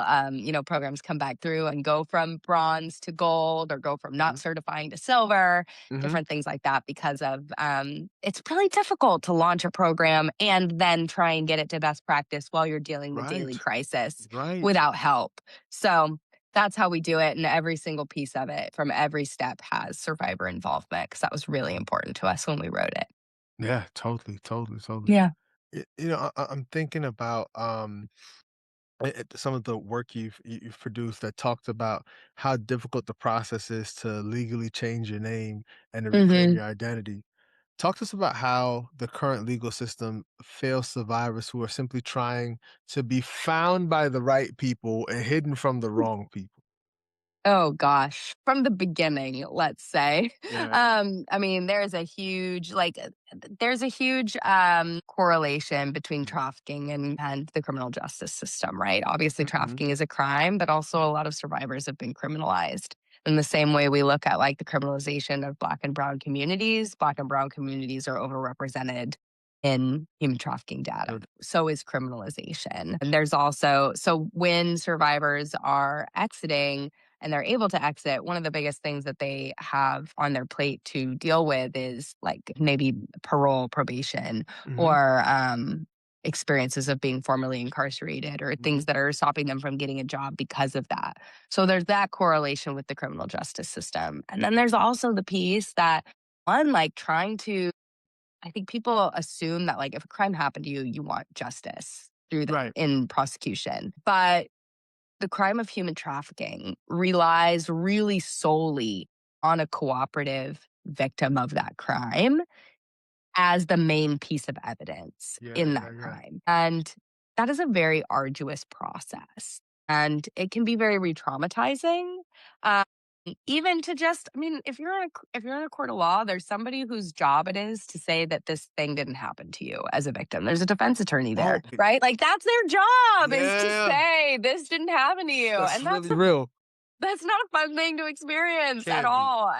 programs come back through and go from bronze to gold, or go from not Mhm. certifying to silver, Mhm. different things like that. Because of it's really difficult to launch a program and then try and get it to best practice while you're dealing with daily Right. crisis Right. without help. So that's how we do it. And every single piece of it from every step has survivor involvement because that was really important to us when we wrote it. Yeah, totally, totally, totally. Yeah. I'm thinking about some of the work you've produced that talked about how difficult the process is to legally change your name and to reclaim Hmm. your identity. Talk to us about how the current legal system fails survivors who are simply trying to be found by the right people and hidden from the wrong people. Oh gosh, from the beginning, let's say. Yeah. I mean, there's a huge correlation between Mhm. trafficking and the criminal justice system, right? Obviously, Mhm, mhm. trafficking is a crime, but also a lot of survivors have been criminalized. In the same way we look at like the criminalization of Black and brown communities are overrepresented in human trafficking data. No. So is criminalization. And there's also, so when survivors are exiting, and they're able to exit, one of the biggest things that they have on their plate to deal with is like maybe parole, probation, Mhm, or experiences of being formerly incarcerated, or mhm. things that are stopping them from getting a job because of that. So there's that correlation with the criminal justice system. And then there's also the piece that, one, like trying to, I think people assume that like if a crime happened to you, you want justice through the Right. in prosecution. But the crime of human trafficking relies really solely on a cooperative victim of that crime as the main piece of evidence Yeah, in yeah, that yeah. crime. And that is a very arduous process. And it can be very re-traumatizing. Um, even to just, I mean, if you're in a court of law, there's somebody whose job it is to say that this thing didn't happen to you as a victim. There's a defense attorney there, Oh, right? Like that's their job, is to yeah. say this didn't happen to you. That's And really real. that's not a fun thing to experience at Can be. all.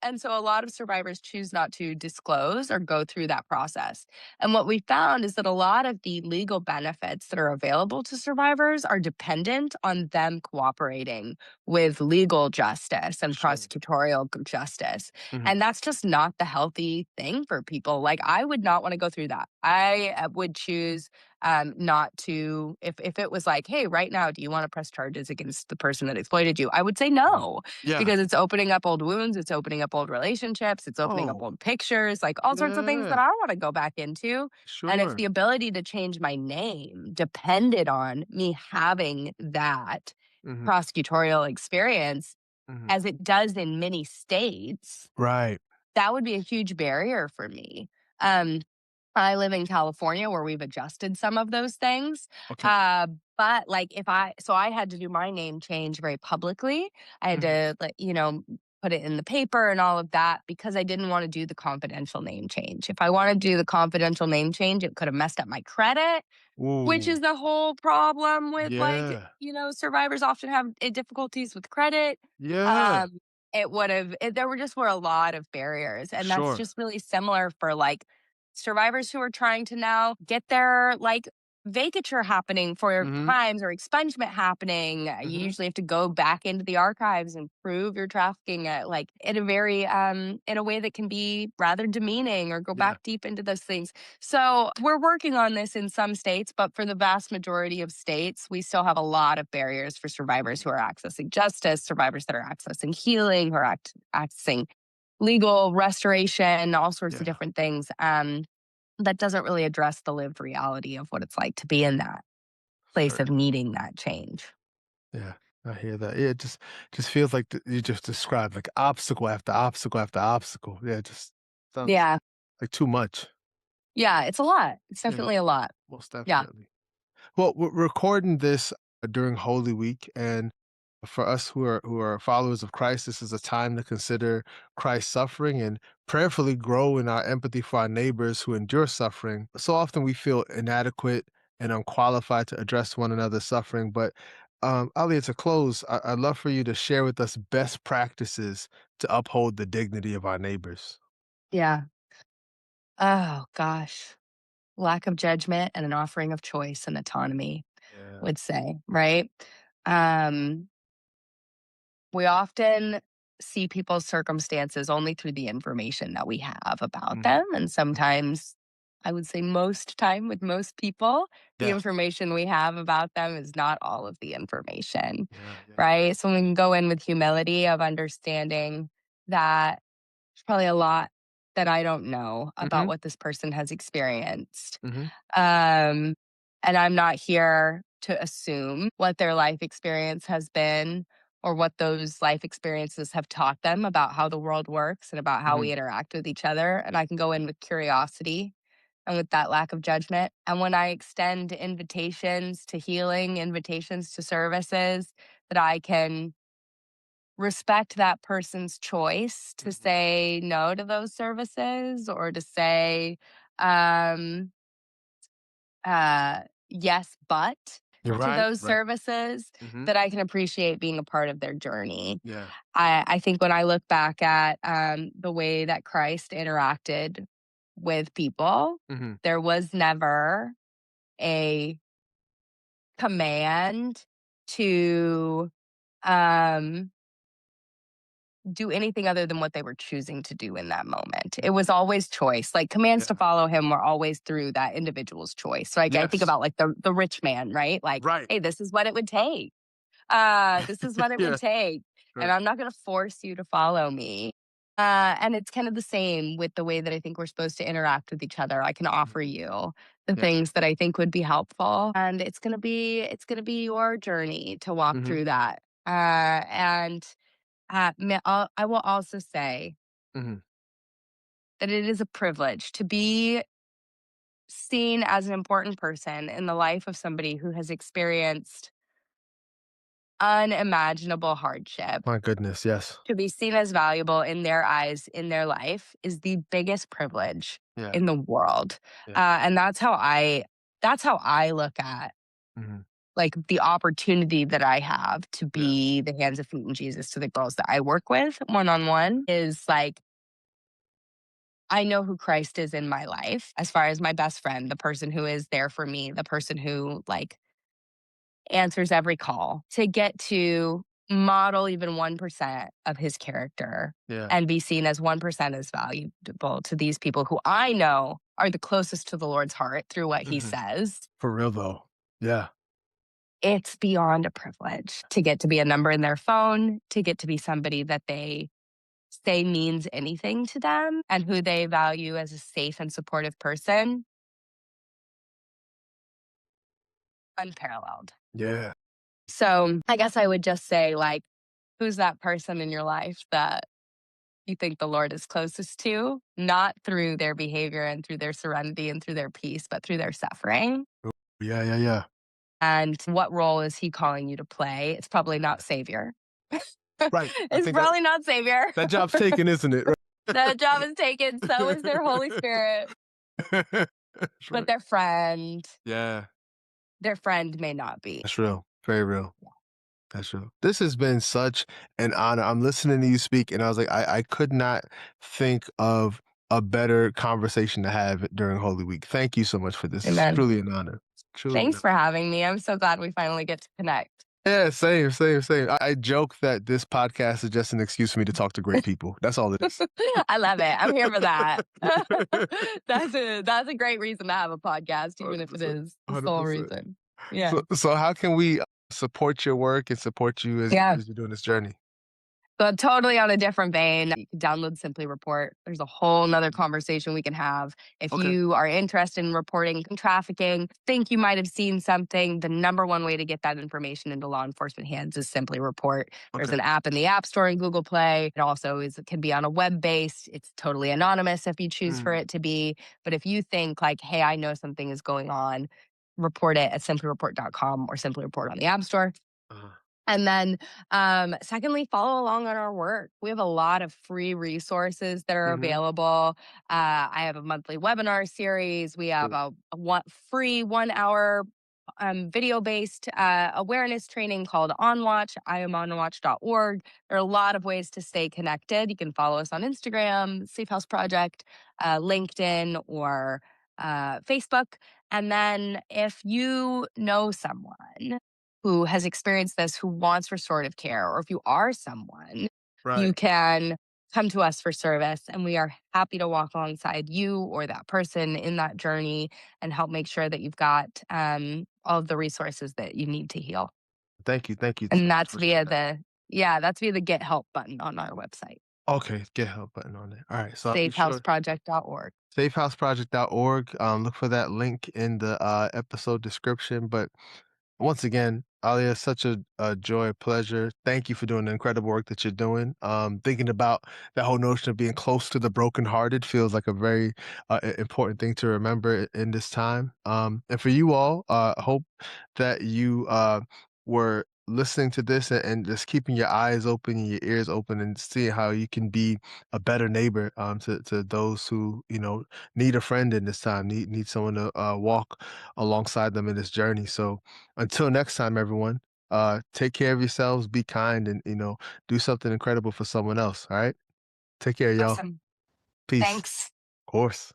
And so a lot of survivors choose not to disclose or go through that process. And what we found is that a lot of the legal benefits that are available to survivors are dependent on them cooperating with legal justice and Sure. prosecutorial justice. Mhm. And that's just not the healthy thing for people. Like I would not want to go through that. I would choose not to, if it was like, hey, right now, do you want to press charges against the person that exploited you? I would say Mhm. no, Yeah. because it's opening up old wounds, it's opening up old relationships, it's opening up Oh, old pictures, like all sorts of things yeah. that I don't want to go back into. And if Sure. the ability to change my name depended on me having that Mhm, prosecutorial experience, mhm. as it does in many states, Right. that would be a huge barrier for me. Um, I live in California where we've adjusted some of those things. Okay. Uh, but like so I had to do my name change very publicly. I had Mhm. to, like, put it in the paper and all of that because I didn't want to do the confidential name change. If I wanted to do the confidential name change, it could have messed up my credit, which Ooh. is the whole problem with like, Yeah. survivors often have difficulties with credit. Yeah. Um, there were a lot of barriers. And that's Sure. just really similar for like survivors who are trying to now get their like vacature happening for Mhm. crimes or expungement happening. You Mhm. usually have to go back into the archives and prove your trafficking like in a very in a way that can be rather demeaning or go Yeah. back deep into those things. So we're working on this in some states, but for the vast majority of states, we still have a lot of barriers for survivors who are accessing justice, survivors that are accessing healing, who are accessing legal restoration, all sorts of Yeah. different things. That doesn't really address the lived reality of what it's like to be in that place of Certainly. needing that change. Yeah. I hear that. Yeah, it just feels like you just described like obstacle after obstacle after obstacle. Yeah, it just sounds Yeah. like too much. Yeah. It's a lot. It's Yeah, definitely a lot. most Yeah. definitely. Well, we're recording this during Holy Week, and for us who are followers of Christ, this is a time to consider Christ's suffering and prayerfully grow in our empathy for our neighbors who endure suffering. So often we feel inadequate and unqualified to address one another's suffering. But Alia, to close, I'd love for you to share with us best practices to uphold the dignity of our neighbors. Yeah. Oh, gosh. Lack of judgment and an offering of choice and autonomy, Yeah. would say, right? Um, we often see people's circumstances only through the information that we have about Mhm. them. And sometimes, I would say most time with most people, the Yes. information we have about them is not all of the information, Yeah. Yeah. right? So we can go in with humility of understanding that there's probably a lot that I don't know about Hmm. what this person has experienced. Hmm. Um, and I'm not here to assume what their life experience has been or what those life experiences have taught them about how the world works and about how Hmm. we interact with each other. And I can go in with curiosity and with that lack of judgment. And when I extend invitations to healing, invitations to services, that I can respect that person's choice to Hmm. say no to those services or to say, um, yes, but You're to right. those Right. services, Hmm. that I can appreciate being a part of their journey. Yeah. I think when I look back at the way that Christ interacted with people, Hmm. there was never a command to um, do anything other than what they were choosing to do in that moment. It was always choice. Like commands to Yeah. follow him were always through that individual's choice. So like I think Yes. about like the rich man, right? Like, Right. hey, this is what it would take. This is what it would Yeah. take. And Right. I'm not gonna force you to follow me. And it's kind of the same with the way that I think we're supposed to interact with each other. I can Mhm. offer you the Yeah. things that I think would be helpful. And it's gonna be your journey to walk Mhm. through that. And I will also say Mhm. that it is a privilege to be seen as an important person in the life of somebody who has experienced unimaginable hardship. My goodness, yes. To be seen as valuable in their eyes, in their life, is the biggest privilege Yeah. in the world. Yeah. And that's how I look at Mhm. like the opportunity that I have to Yeah. be the hands and feet in Jesus to the girls that I work with one on one is like I know who Christ is in my life as far as my best friend, the person who is there for me, the person who like answers every call. To get to model even 1% of his character Yeah. and be seen as 1% as valuable to these people who I know are the closest to the Lord's heart through what he Mhm. says. For real though. Yeah. It's beyond a privilege to get to be a number in their phone, to get to be somebody that they say means anything to them and who they value as a safe and supportive person. Unparalleled. Yeah. So I guess I would just say, like, who's that person in your life that you think the Lord is closest to? Not through their behavior and through their serenity and through their peace, but through their suffering. Yeah, yeah, yeah. And what role is he calling you to play? It's probably not Yeah. savior. Right. I It's think that probably not savior. that job's taken, isn't it? The job is taken. So is their Holy Spirit. That's But right. Yeah. their friend may not be. That's real. Very real. That's true. This has been such an honor. I'm listening to you speak, and I was like, I could not think of a better conversation to have during Holy Week. Thank you so much for this. It's Amen. truly an honor. Truly an Thanks honor. for having me. I'm so glad we finally get to connect. Yeah, same, same, same. I joke that this podcast is just an excuse for me to talk to great people. That's all it is. I love it. I'm here for that. That's a great reason to have a podcast, even if it 100%. is the sole 100%. reason. Yeah. So how can we support your work and support you Yeah. as you're doing this journey? But totally on a different vein, you can download Simply Report. There's a whole nother conversation we can have. If Okay. you are interested in reporting trafficking, think you might have seen something, the number one way to get that information into law enforcement hands is Simply Report. There's Okay. an app in the App Store and Google Play. It also can be on a web base. It's totally anonymous if you choose for Mm, it to be. But if you think like, hey, I know something is going on, report it at simplyreport.com or Simply Report on the App Store. uh, And then, secondly, follow along on our work. We have a lot of free resources that are mhm. available. I have a monthly webinar series. We have Cool. a free 1 hour video based awareness training called On Watch. I am onwatch.org. There are a lot of ways to stay connected. You can follow us on Instagram, Safe House Project, LinkedIn, or Facebook. And then if you know someone who has experienced this, who wants restorative care, or if you are someone, you Right. can come to us for service. And we are happy to walk alongside you or that person in that journey and help make sure that you've got all of the resources that you need to heal. Thank you. Thank you so And much that's for sharing via that. that's via the Get Help button on our website, Okay, get help button on there. All right, so I'll be sure safehouseproject.org. safehouseproject.org. Look for that link in the episode description. But once again, Alia, such a joy, a pleasure. Thank you for doing the incredible work that you're doing. Thinking about that whole notion of being close to the brokenhearted feels like a very important thing to remember in this time. And for you all, hope that you were listening to this and just keeping your eyes open and your ears open and seeing how you can be a better neighbor to those who need a friend in this time, need someone to walk alongside them in this journey. So until next time, everyone, take care of yourselves, be kind, and do something incredible for someone else. All right, take care, y'all. Awesome. Peace. Thanks. Of course.